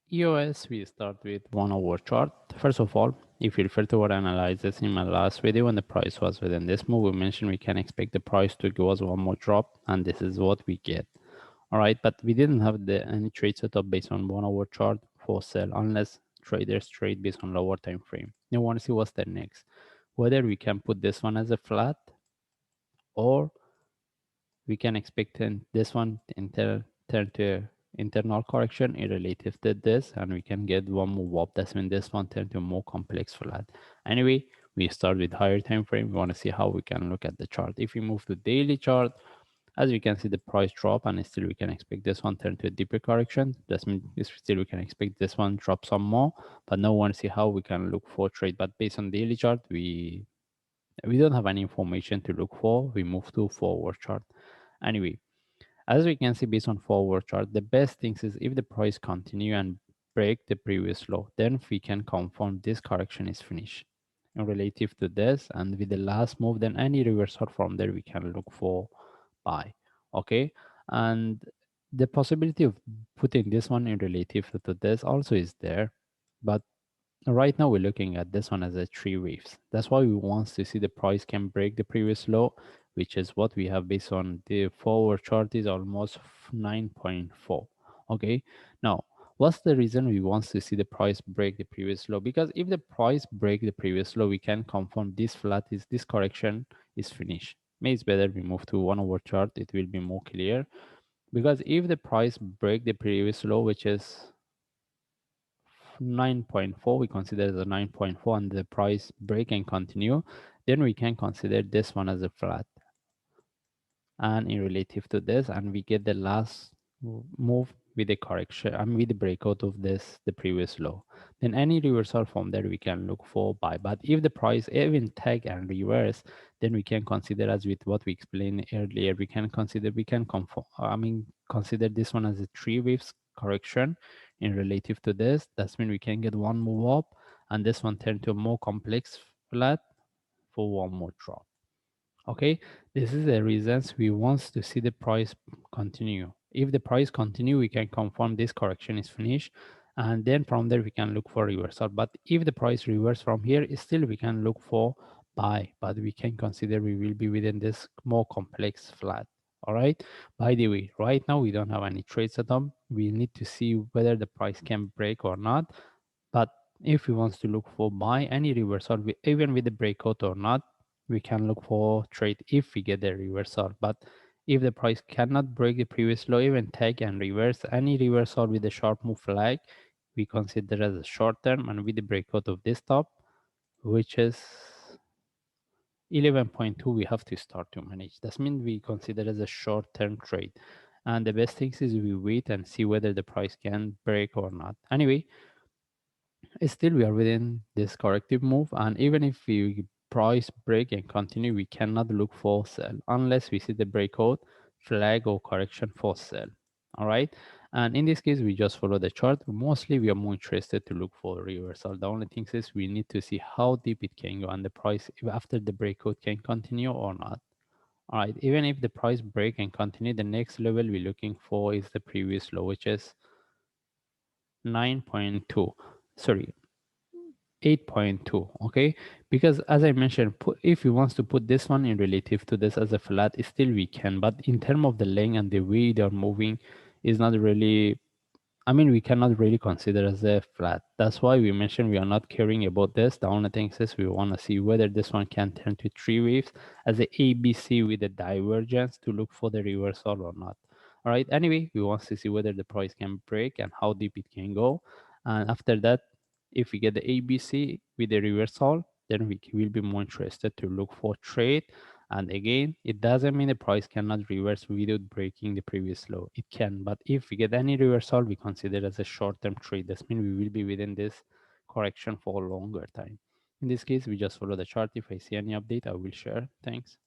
EOS, we start with 1 hour chart. First of all, if you refer to our analysis in my last video when the price was within this move, we mentioned we can expect the price to go as one more drop, and this is what we get. All right, but we didn't have any trade setup based on 1 hour chart for sell unless traders trade based on lower time frame. You want to see what's the next, whether we can put this one as a flat or we can expect this one turn to internal correction in relative to this, and we can get one move up. That's when this one turn to more complex flat. Anyway, we start with higher time frame. We want to see how we can look at the chart. If we move to daily chart, as we can see the price drop, and still we can expect this one turn to a deeper correction. That means still we can expect this one drop some more, but now we want to see how we can look for trade. But based on daily chart, we don't have any information to look for. We move to forward chart. Anyway, as we can see based on forward chart, the best things is if the price continue and break the previous low, then we can confirm this correction is finished. And relative to this and with the last move, then any reversal from there we can look for buy. Okay, and the possibility of putting this one in relative to this also is there, but right now we're looking at this one as a three waves. That's why we want to see the price can break the previous low, which is what we have based on the forward chart is almost 9.4. Okay, now what's the reason we want to see the price break the previous low? Because if the price break the previous low, we can confirm this flat is this correction is finished. Maybe it's better we move to 1 hour chart, it will be more clear. Because if the price break the previous low, which is 9.4, we consider the 9.4 and the price break and continue, then we can consider this one as a flat and in relative to this, and we get the last move with the correction and with the breakout of this the previous low, then any reversal from there we can look for buy. But if the price even tag and reverse, then we can consider, as with what we explained earlier, we can consider consider this one as a three waves correction in relative to this. That's mean we can get one move up and this one turn to a more complex flat for one more drop. Okay, this is the reasons we want to see the price continue. If the price continue, we can confirm this correction is finished, and then from there we can look for reversal. But if the price reverse from here, still we can look for buy, but we can consider we will be within this more complex flat. All right, by the way, right now we don't have any trade setup. We need to see whether the price can break or not. But if we want to look for buy any reversal, even with the breakout or not, we can look for trade if we get the reversal. But if the price cannot break the previous low, even take and reverse any reversal with a sharp move flag, we consider as a short term, and with the breakout of this top, which is 11.2, we have to start to manage. That means we consider as a short term trade. And the best thing is we wait and see whether the price can break or not. Anyway, still we are within this corrective move, and even if we price break and continue, we cannot look for sell unless we see the breakout flag or correction for sell. All right, and in this case we just follow the chart. Mostly we are more interested to look for reversal. The only thing is we need to see how deep it can go and the price if after the breakout can continue or not. All right, even if the price break and continue, the next level we're looking for is the previous low, which is 9.2, sorry, 8.2. Okay, because as I mentioned, if we want to put this one in relative to this as a flat, still we can, but in terms of the length and the way they're moving is not really, we cannot really consider as a flat. That's why we mentioned we are not caring about this. The only thing is we want to see whether this one can turn to three waves as a ABC with a divergence to look for the reversal or not. All right, anyway, we want to see whether the price can break and how deep it can go, and after that, if we get the ABC with the reversal, then we will be more interested to look for trade. And again, it doesn't mean the price cannot reverse without breaking the previous low. It can, but if we get any reversal, we consider as a short-term trade. That means we will be within this correction for a longer time. In this case, we just follow the chart. If I see any update, I will share. Thanks.